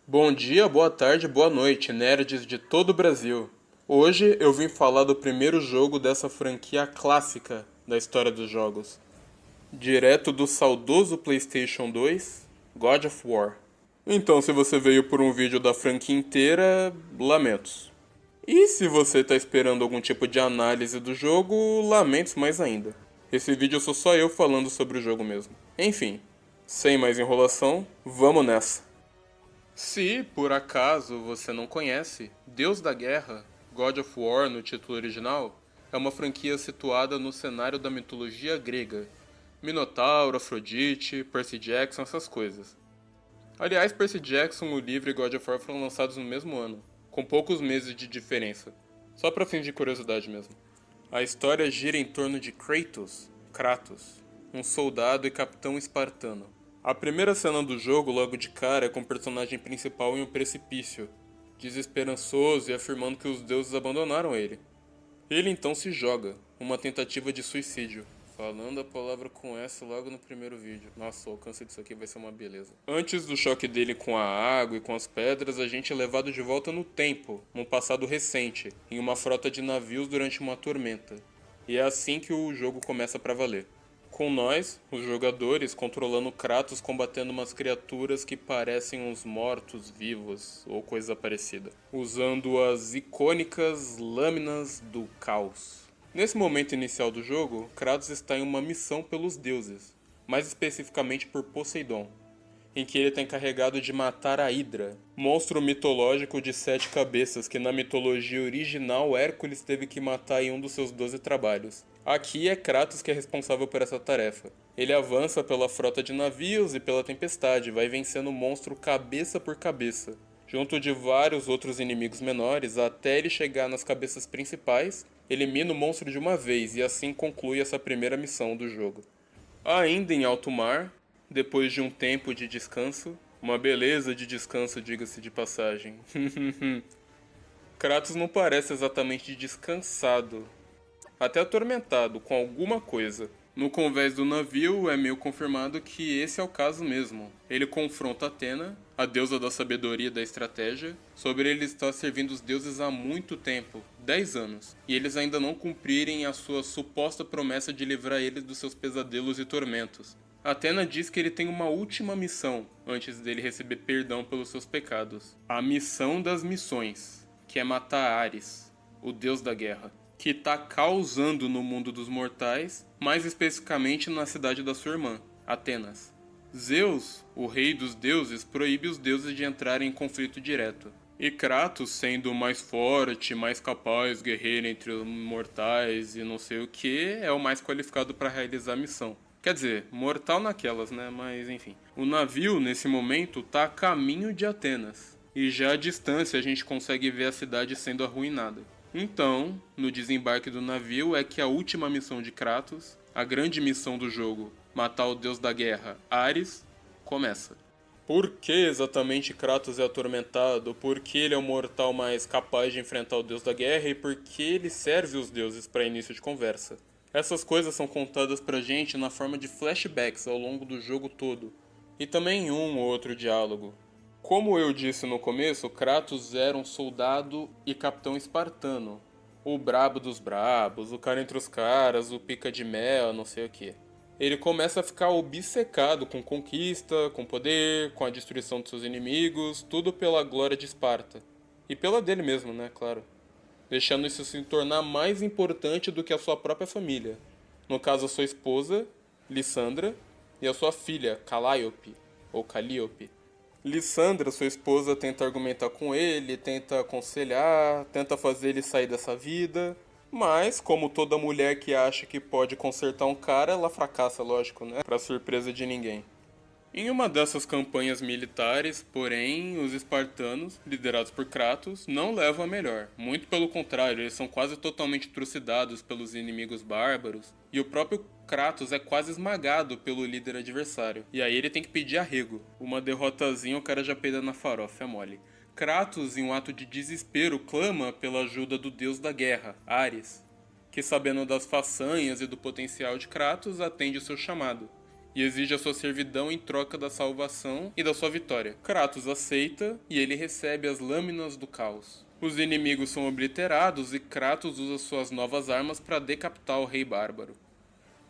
Bom dia, boa tarde, boa noite, nerds de todo o Brasil. Hoje eu vim falar do primeiro jogo dessa franquia clássica da história dos jogos. Direto do saudoso PlayStation 2, God of War. Então, se você veio por um vídeo da franquia inteira, lamentos. E se você está esperando algum tipo de análise do jogo, lamentos mais ainda. Esse vídeo sou só eu falando sobre o jogo mesmo. Enfim, sem mais enrolação, vamos nessa. Se, por acaso, você não conhece, Deus da Guerra, God of War no título original, é uma franquia situada no cenário da mitologia grega. Minotauro, Afrodite, Percy Jackson, essas coisas. Aliás, Percy Jackson, o livro e God of War foram lançados no mesmo ano, com poucos meses de diferença. Só pra fins de curiosidade mesmo. A história gira em torno de Kratos, um soldado e capitão espartano. A primeira cena do jogo, logo de cara, é com o personagem principal em um precipício, desesperançoso e afirmando que os deuses abandonaram ele. Ele então se joga, uma tentativa de suicídio. Falando a palavra com S logo no primeiro vídeo. Nossa, o alcance disso aqui vai ser uma beleza. Antes do choque dele com a água e com as pedras, a gente é levado de volta no tempo, num passado recente, em uma frota de navios durante uma tormenta. E é assim que o jogo começa pra valer. Com nós, os jogadores, controlando Kratos combatendo umas criaturas que parecem uns mortos-vivos ou coisa parecida, usando as icônicas Lâminas do Caos. Nesse momento inicial do jogo, Kratos está em uma missão pelos deuses, mais especificamente por Poseidon, em que ele está encarregado de matar a Hidra, monstro mitológico de 7 cabeças que na mitologia original Hércules teve que matar em um dos seus 12 trabalhos. Aqui é Kratos que é responsável por essa tarefa. Ele avança pela frota de navios e pela tempestade, vai vencendo o monstro cabeça por cabeça, junto de vários outros inimigos menores, até ele chegar nas cabeças principais, elimina o monstro de uma vez e assim conclui essa primeira missão do jogo. Ainda em alto mar, depois de um tempo de descanso, uma beleza de descanso, diga-se de passagem. Kratos não parece exatamente descansado, até atormentado com alguma coisa. No convés do navio, é meio confirmado que esse é o caso mesmo. Ele confronta Athena, a deusa da sabedoria e da estratégia, sobre ele estar servindo os deuses há muito tempo, 10 anos, e eles ainda não cumprirem a sua suposta promessa de livrar eles dos seus pesadelos e tormentos. Athena diz que ele tem uma última missão, antes dele receber perdão pelos seus pecados. A missão das missões, que é matar Ares, o deus da guerra, que está causando no mundo dos mortais, mais especificamente na cidade da sua irmã, Atenas. Zeus, o rei dos deuses, proíbe os deuses de entrarem em conflito direto. E Kratos, sendo o mais forte, mais capaz, guerreiro entre os mortais e não sei o que, é o mais qualificado para realizar a missão. Quer dizer, mortal naquelas, né? Mas enfim. O navio, nesse momento, está a caminho de Atenas. E já à distância a gente consegue ver a cidade sendo arruinada. Então, no desembarque do navio é que a última missão de Kratos, a grande missão do jogo, matar o deus da guerra, Ares, começa. Por que exatamente Kratos é atormentado? Por que ele é o mortal mais capaz de enfrentar o deus da guerra? E por que ele serve os deuses para início de conversa? Essas coisas são contadas pra gente na forma de flashbacks ao longo do jogo todo. E também em um ou outro diálogo. Como eu disse no começo, Kratos era um soldado e capitão espartano. O brabo dos brabos, o cara entre os caras, o pica de mel, não sei o que. Ele começa a ficar obcecado com conquista, com poder, com a destruição de seus inimigos, tudo pela glória de Esparta. E pela dele mesmo, né, claro. Deixando isso se tornar mais importante do que a sua própria família. No caso, a sua esposa, Lissandra, e a sua filha, Calliope, ou Calliope. Lissandra, sua esposa, tenta argumentar com ele, tenta aconselhar, tenta fazer ele sair dessa vida. Mas, como toda mulher que acha que pode consertar um cara, ela fracassa, lógico, né? Pra surpresa de ninguém. Em uma dessas campanhas militares, porém, os espartanos, liderados por Kratos, não levam a melhor. Muito pelo contrário, eles são quase totalmente trucidados pelos inimigos bárbaros, e o próprio Kratos é quase esmagado pelo líder adversário. E aí ele tem que pedir arrego. Uma derrotazinha o cara já peida na farofa, é mole. Kratos, em um ato de desespero, clama pela ajuda do deus da guerra, Ares, que sabendo das façanhas e do potencial de Kratos, atende o seu chamado. e exige a sua servidão em troca da salvação e da sua vitória. Kratos aceita e ele recebe as Lâminas do Caos. Os inimigos são obliterados e Kratos usa suas novas armas para decapitar o rei bárbaro.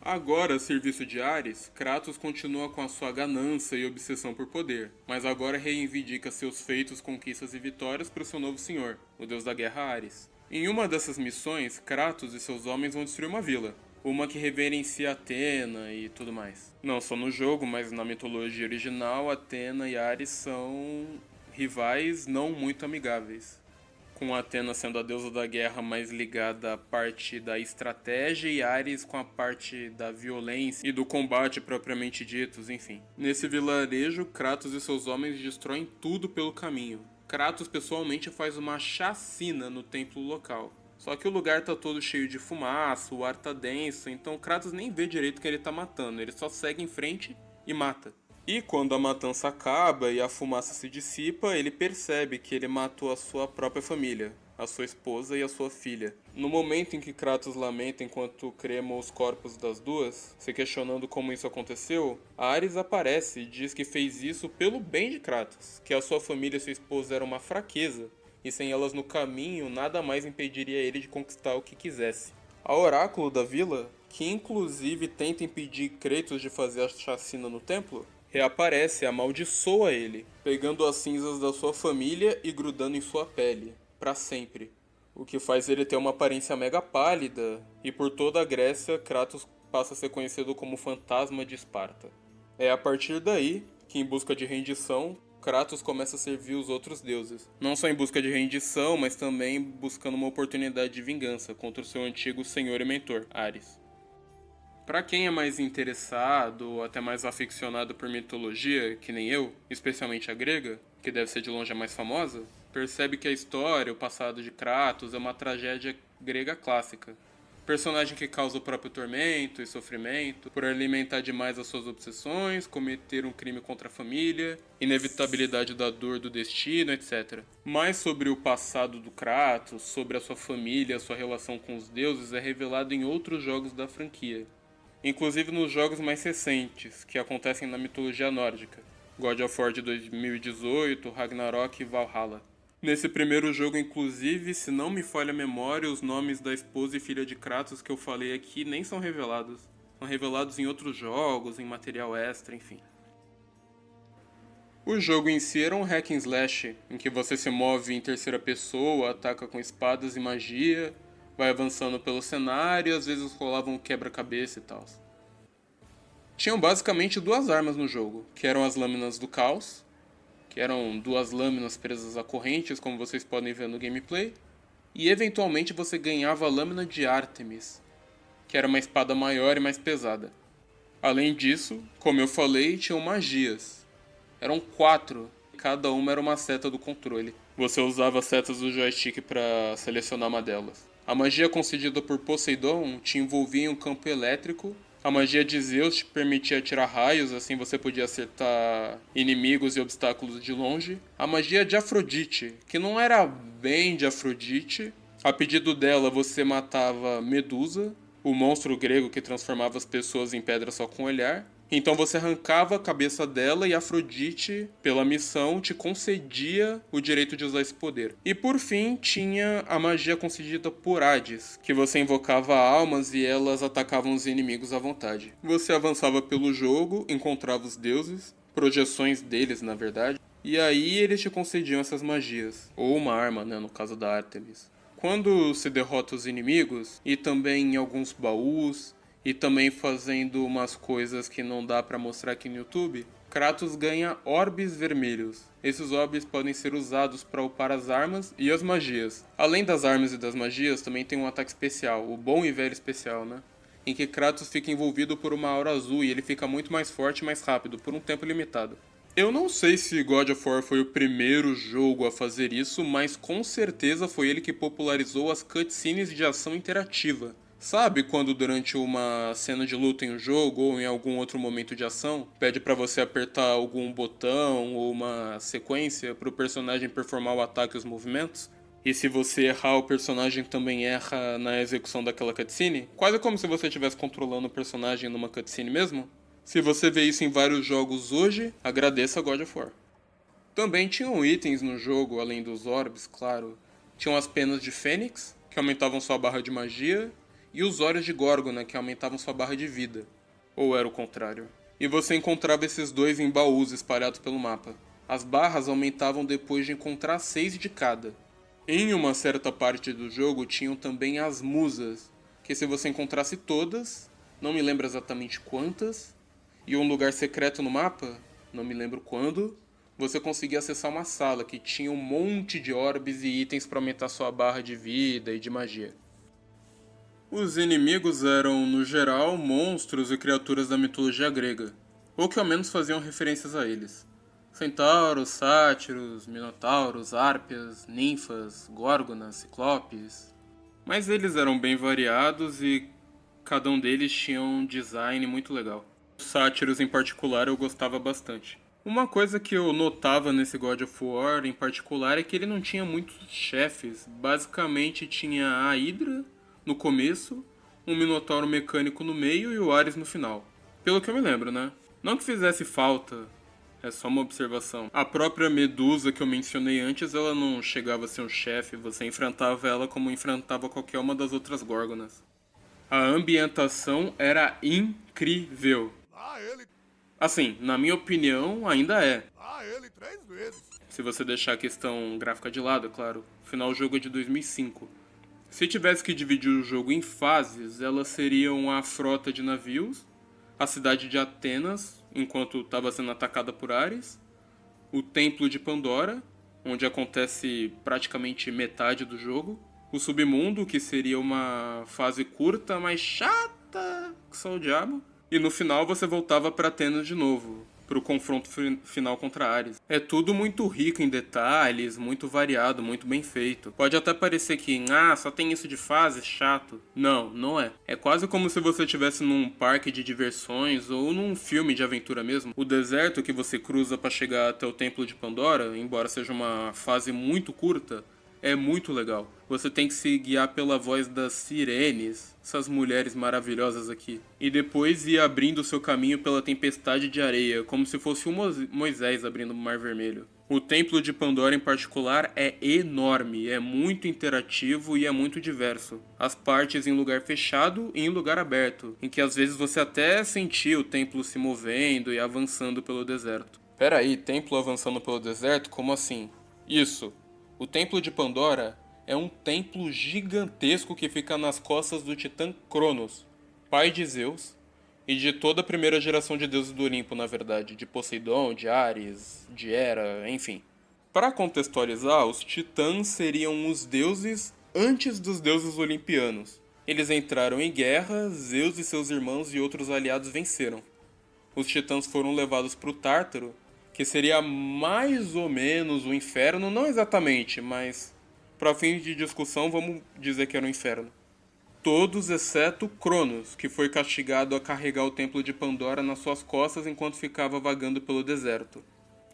Agora, a serviço de Ares, Kratos continua com a sua ganância e obsessão por poder, mas agora reivindica seus feitos, conquistas e vitórias para o seu novo senhor, o deus da guerra Ares. Em uma dessas missões, Kratos e seus homens vão destruir uma vila, uma que reverencia Atena e tudo mais. Não só no jogo, mas na mitologia original, Atena e Ares são rivais não muito amigáveis, com Atena sendo a deusa da guerra mais ligada à parte da estratégia e Ares com a parte da violência e do combate propriamente ditos, enfim. Nesse vilarejo, Kratos e seus homens destroem tudo pelo caminho. Kratos pessoalmente faz uma chacina no templo local. Só que o lugar tá todo cheio de fumaça, o ar tá denso, então Kratos nem vê direito quem ele tá matando, ele só segue em frente e mata. E quando a matança acaba e a fumaça se dissipa, ele percebe que ele matou a sua própria família, a sua esposa e a sua filha. No momento em que Kratos lamenta enquanto crema os corpos das duas, se questionando como isso aconteceu, Ares aparece e diz que fez isso pelo bem de Kratos, que a sua família e sua esposa eram uma fraqueza, e sem elas no caminho, nada mais impediria ele de conquistar o que quisesse. A oráculo da vila, que inclusive tenta impedir Kratos de fazer a chacina no templo, reaparece e amaldiçoa ele, pegando as cinzas da sua família e grudando em sua pele, para sempre. O que faz ele ter uma aparência mega pálida, e por toda a Grécia, Kratos passa a ser conhecido como Fantasma de Esparta. É a partir daí que, em busca de rendição, Kratos começa a servir os outros deuses. Não só em busca de rendição, mas também buscando uma oportunidade de vingança contra o seu antigo senhor e mentor, Ares. Para quem é mais interessado ou até mais aficionado por mitologia, que nem eu, especialmente a grega, que deve ser de longe a mais famosa, percebe que a história, o passado de Kratos, é uma tragédia grega clássica. Personagem que causa o próprio tormento e sofrimento por alimentar demais as suas obsessões, cometer um crime contra a família, inevitabilidade da dor do destino, etc. Mais sobre o passado do Kratos, sobre a sua família, a sua relação com os deuses, é revelado em outros jogos da franquia. Inclusive nos jogos mais recentes, que acontecem na mitologia nórdica, God of War de 2018, Ragnarok e Valhalla. Nesse primeiro jogo, inclusive, se não me falha a memória, os nomes da esposa e filha de Kratos que eu falei aqui nem são revelados. São revelados em outros jogos, em material extra, enfim. O jogo em si era um hack and slash, em que você se move em terceira pessoa, ataca com espadas e magia, vai avançando pelo cenário e às vezes rolava um quebra-cabeça e tal. Tinham basicamente duas armas no jogo, que eram as Lâminas do Caos, que eram duas lâminas presas a correntes, como vocês podem ver no gameplay, e eventualmente você ganhava a Lâmina de Ártemis, que era uma espada maior e mais pesada. Além disso, como eu falei, tinham magias. Eram 4, cada uma era uma seta do controle. Você usava as setas do joystick para selecionar uma delas. A magia concedida por Poseidon te envolvia em um campo elétrico. A magia de Zeus te permitia atirar raios, assim você podia acertar inimigos e obstáculos de longe. A magia de Afrodite, que não era bem de Afrodite. A pedido dela você matava Medusa, o monstro grego que transformava as pessoas em pedra só com o olhar. Então você arrancava a cabeça dela e Afrodite, pela missão, te concedia o direito de usar esse poder. E por fim, tinha a magia concedida por Hades, que você invocava almas e elas atacavam os inimigos à vontade. Você avançava pelo jogo, encontrava os deuses, projeções deles na verdade, e aí eles te concediam essas magias, ou uma arma, né, no caso da Ártemis. Quando se derrota os inimigos, e também em alguns baús, e também fazendo umas coisas que não dá pra mostrar aqui no YouTube, Kratos ganha orbes vermelhos. Esses orbes podem ser usados para upar as armas e as magias. Além das armas e das magias, também tem um ataque especial, o bom e velho especial, né? Em que Kratos fica envolvido por uma aura azul e ele fica muito mais forte e mais rápido, por um tempo limitado. Eu não sei se God of War foi o primeiro jogo a fazer isso, mas com certeza foi ele que popularizou as cutscenes de ação interativa. Sabe quando durante uma cena de luta em um jogo ou em algum outro momento de ação, pede pra você apertar algum botão ou uma sequência pro personagem performar o ataque e os movimentos? E se você errar, o personagem também erra na execução daquela cutscene? Quase como se você estivesse controlando o personagem numa cutscene mesmo? Se você vê isso em vários jogos hoje, agradeça a God of War. Também tinham itens no jogo, além dos orbes, claro. Tinham as penas de Fênix, que aumentavam sua barra de magia, e os olhos de Górgona, que aumentavam sua barra de vida. Ou era o contrário. E você encontrava esses dois em baús espalhados pelo mapa. As barras aumentavam depois de encontrar 6 de cada. Em uma certa parte do jogo tinham também as musas, que se você encontrasse todas, não me lembro exatamente quantas, e um lugar secreto no mapa, não me lembro quando, você conseguia acessar uma sala que tinha um monte de orbes e itens para aumentar sua barra de vida e de magia. Os inimigos eram, no geral, monstros e criaturas da mitologia grega, ou que ao menos faziam referências a eles. Centauros, sátiros, minotauros, árpias, ninfas, górgonas, ciclopes. Mas eles eram bem variados e cada um deles tinha um design muito legal. Os sátiros em particular eu gostava bastante. Uma coisa que eu notava nesse God of War em particular é que ele não tinha muitos chefes. Basicamente tinha a Hydra no começo, um Minotauro mecânico no meio e o Ares no final. Pelo que eu me lembro, né? Não que fizesse falta, é só uma observação. A própria Medusa que eu mencionei antes, ela não chegava a ser um chefe, você enfrentava ela como enfrentava qualquer uma das outras Górgonas. A ambientação era incrível. Assim, na minha opinião, ainda é. Se você deixar a questão gráfica de lado, é claro. Afinal, o jogo é de 2005. Se tivesse que dividir o jogo em fases, elas seriam a frota de navios, a cidade de Atenas, enquanto estava sendo atacada por Ares, o Templo de Pandora, onde acontece praticamente metade do jogo, o Submundo, que seria uma fase curta, mas chata, que só o diabo, e no final você voltava para Atenas de novo, para o confronto final contra Ares. É tudo muito rico em detalhes, muito variado, muito bem feito. Pode até parecer que, só tem isso de fase, chato. Não, não é. É quase como se você estivesse num parque de diversões ou num filme de aventura mesmo. O deserto que você cruza para chegar até o Templo de Pandora, embora seja uma fase muito curta, é muito legal. Você tem que se guiar pela voz das sirenes, essas mulheres maravilhosas aqui. E depois ir abrindo o seu caminho pela tempestade de areia, como se fosse o Moisés abrindo o Mar Vermelho. O Templo de Pandora em particular é enorme, é muito interativo e é muito diverso. As partes em lugar fechado e em lugar aberto, em que às vezes você até sentia o templo se movendo e avançando pelo deserto. Peraí, templo avançando pelo deserto? Como assim? Isso. O Templo de Pandora é um templo gigantesco que fica nas costas do titã Cronos, pai de Zeus, e de toda a primeira geração de deuses do Olimpo, na verdade, de Poseidon, de Ares, de Hera, enfim. Para contextualizar, os titãs seriam os deuses antes dos deuses olimpianos. Eles entraram em guerra, Zeus e seus irmãos e outros aliados venceram. Os titãs foram levados para o Tártaro, que seria mais ou menos o inferno, não exatamente, mas para fins de discussão vamos dizer que era o inferno. Todos exceto Cronos, que foi castigado a carregar o templo de Pandora nas suas costas enquanto ficava vagando pelo deserto.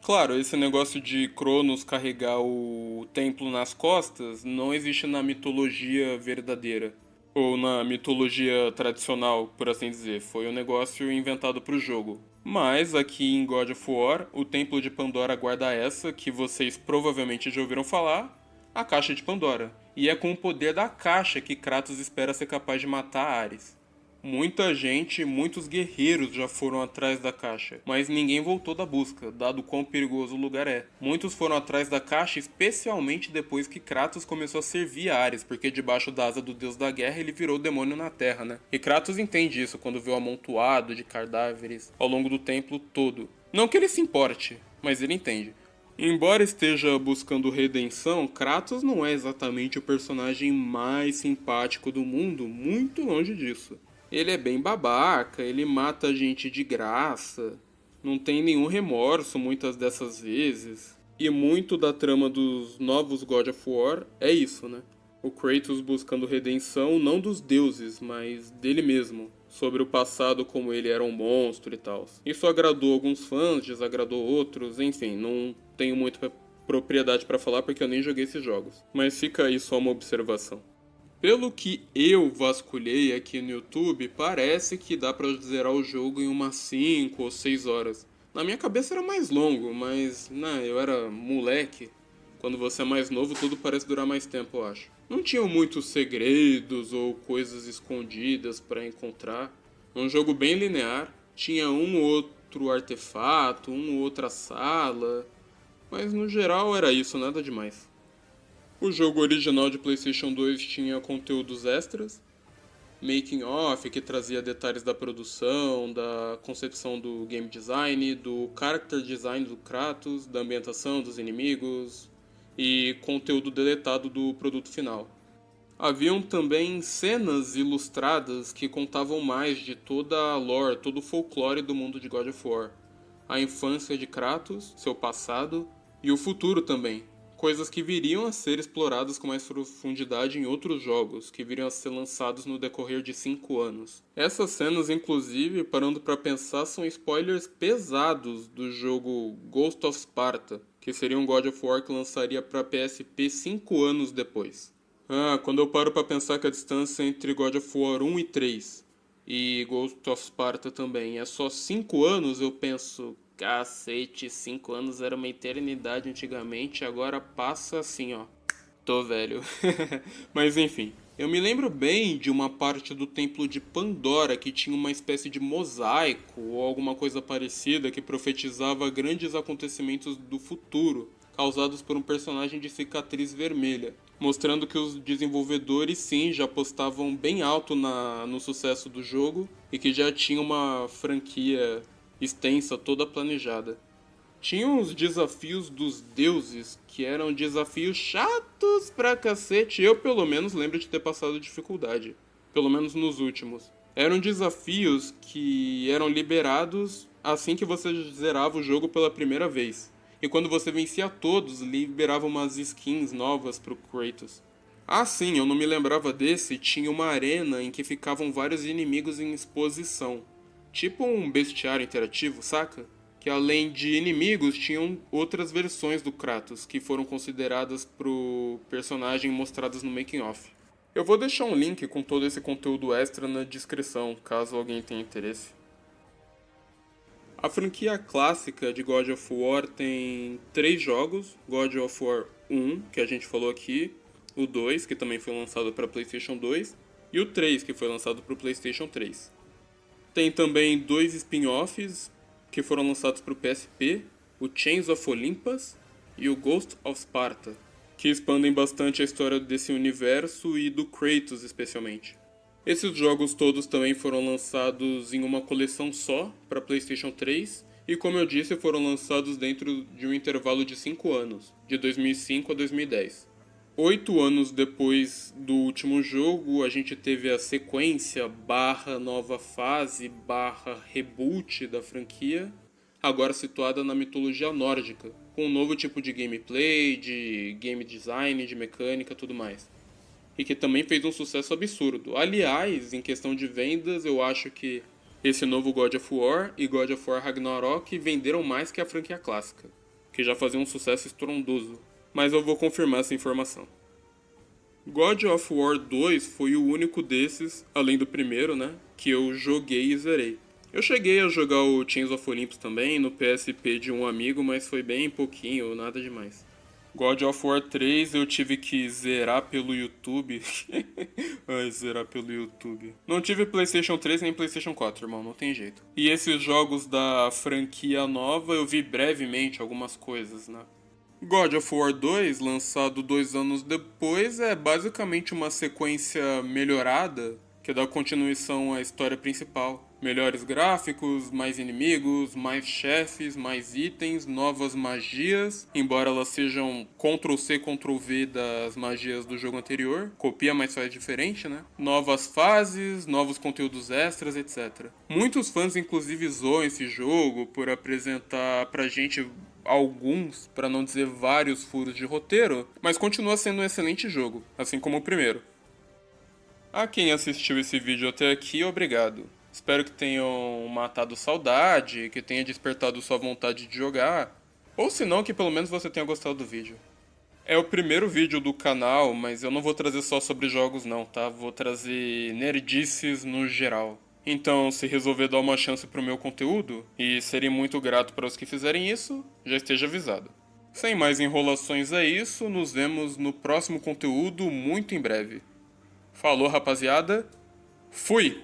Claro, esse negócio de Cronos carregar o templo nas costas não existe na mitologia verdadeira. Ou na mitologia tradicional, por assim dizer. Foi um negócio inventado pro jogo. Mas aqui em God of War, o Templo de Pandora guarda essa, que vocês provavelmente já ouviram falar, a Caixa de Pandora. E é com o poder da caixa que Kratos espera ser capaz de matar Ares. Muita gente, muitos guerreiros já foram atrás da caixa, mas ninguém voltou da busca, dado quão perigoso o lugar é. Muitos foram atrás da caixa especialmente depois que Kratos começou a servir Ares, porque debaixo da asa do deus da guerra ele virou demônio na terra, né? E Kratos entende isso quando vê o amontoado de cadáveres ao longo do templo todo. Não que ele se importe, mas ele entende. Embora esteja buscando redenção, Kratos não é exatamente o personagem mais simpático do mundo, muito longe disso. Ele é bem babaca, ele mata gente de graça, não tem nenhum remorso muitas dessas vezes. E muito da trama dos novos God of War é isso, né? O Kratos buscando redenção não dos deuses, mas dele mesmo. Sobre o passado como ele era um monstro e tal. Isso agradou alguns fãs, desagradou outros, enfim, não tenho muita propriedade para falar porque eu nem joguei esses jogos. Mas fica aí só uma observação. Pelo que eu vasculhei aqui no YouTube, parece que dá pra zerar o jogo em umas 5 ou 6 horas. Na minha cabeça era mais longo, mas né, eu era moleque. Quando você é mais novo, tudo parece durar mais tempo, eu acho. Não tinham muitos segredos ou coisas escondidas pra encontrar. Um jogo bem linear. Tinha um ou outro artefato, uma ou outra sala. Mas no geral era isso, nada demais. O jogo original de PlayStation 2 tinha conteúdos extras, making of, que trazia detalhes da produção, da concepção do game design, do character design do Kratos, da ambientação dos inimigos e conteúdo deletado do produto final. Haviam também cenas ilustradas que contavam mais de toda a lore, todo o folclore do mundo de God of War. A infância de Kratos, seu passado e o futuro também. Coisas que viriam a ser exploradas com mais profundidade em outros jogos, que viriam a ser lançados no decorrer de 5 anos. Essas cenas, inclusive, parando para pensar, são spoilers pesados do jogo Ghost of Sparta, que seria um God of War que lançaria para PSP 5 anos depois. Quando eu paro para pensar que a distância entre God of War 1 e 3 e Ghost of Sparta também é só 5 anos, eu penso, cacete, 5 anos era uma eternidade antigamente, agora passa assim, ó. Tô velho. Mas enfim, eu me lembro bem de uma parte do Templo de Pandora que tinha uma espécie de mosaico ou alguma coisa parecida que profetizava grandes acontecimentos do futuro, causados por um personagem de cicatriz vermelha, mostrando que os desenvolvedores sim já apostavam bem alto no sucesso do jogo e que já tinha uma franquia extensa, toda planejada. Tinha uns desafios dos deuses que eram desafios chatos pra cacete. Eu, pelo menos, lembro de ter passado dificuldade. Pelo menos nos últimos. Eram desafios que eram liberados assim que você zerava o jogo pela primeira vez. E quando você vencia todos, liberava umas skins novas pro Kratos. Ah, sim, eu não me lembrava desse. Tinha uma arena em que ficavam vários inimigos em exposição. Tipo um bestiário interativo, saca? Que além de inimigos, tinham outras versões do Kratos, que foram consideradas pro personagem mostradas no making of. Eu vou deixar um link com todo esse conteúdo extra na descrição, caso alguém tenha interesse. A franquia clássica de God of War tem 3 jogos, God of War 1, que a gente falou aqui, o 2, que também foi lançado para PlayStation 2, e o 3, que foi lançado para o PlayStation 3. Tem também 2 spin-offs que foram lançados para o PSP, o Chains of Olympus e o Ghost of Sparta, que expandem bastante a história desse universo e do Kratos especialmente. Esses jogos todos também foram lançados em uma coleção só para PlayStation 3 e, como eu disse, foram lançados dentro de um intervalo de 5 anos, de 2005 a 2010. 8 anos depois do último jogo, a gente teve a sequência / nova fase / reboot da franquia, agora situada na mitologia nórdica, com um novo tipo de gameplay, de game design, de mecânica e tudo mais. E que também fez um sucesso absurdo. Aliás, em questão de vendas, eu acho que esse novo God of War e God of War Ragnarok venderam mais que a franquia clássica, que já fazia um sucesso estrondoso. Mas eu vou confirmar essa informação. God of War 2 foi o único desses, além do primeiro, né, que eu joguei e zerei. Eu cheguei a jogar o Chains of Olympus também no PSP de um amigo, mas foi bem pouquinho, nada demais. God of War 3 eu tive que zerar pelo YouTube. Ai, zerar pelo YouTube. Não tive PlayStation 3 nem PlayStation 4, irmão, não tem jeito. E esses jogos da franquia nova eu vi brevemente algumas coisas, né? God of War 2, lançado 2 anos depois, é basicamente uma sequência melhorada que dá continuação à história principal. Melhores gráficos, mais inimigos, mais chefes, mais itens, novas magias, embora elas sejam Ctrl-C, Ctrl-V das magias do jogo anterior. Copia, mas faz diferente, né? Novas fases, novos conteúdos extras, etc. Muitos fãs, inclusive, zoam esse jogo por apresentar pra gente alguns, para não dizer vários furos de roteiro, mas continua sendo um excelente jogo, assim como o primeiro. A quem assistiu esse vídeo até aqui, obrigado. Espero que tenham matado saudade, que tenha despertado sua vontade de jogar, ou se não, que pelo menos você tenha gostado do vídeo. É o primeiro vídeo do canal, mas eu não vou trazer só sobre jogos não, tá? Vou trazer nerdices no geral. Então, se resolver dar uma chance pro meu conteúdo, e serei muito grato para os que fizerem isso, já esteja avisado. Sem mais enrolações é isso, nos vemos no próximo conteúdo muito em breve. Falou, rapaziada. Fui!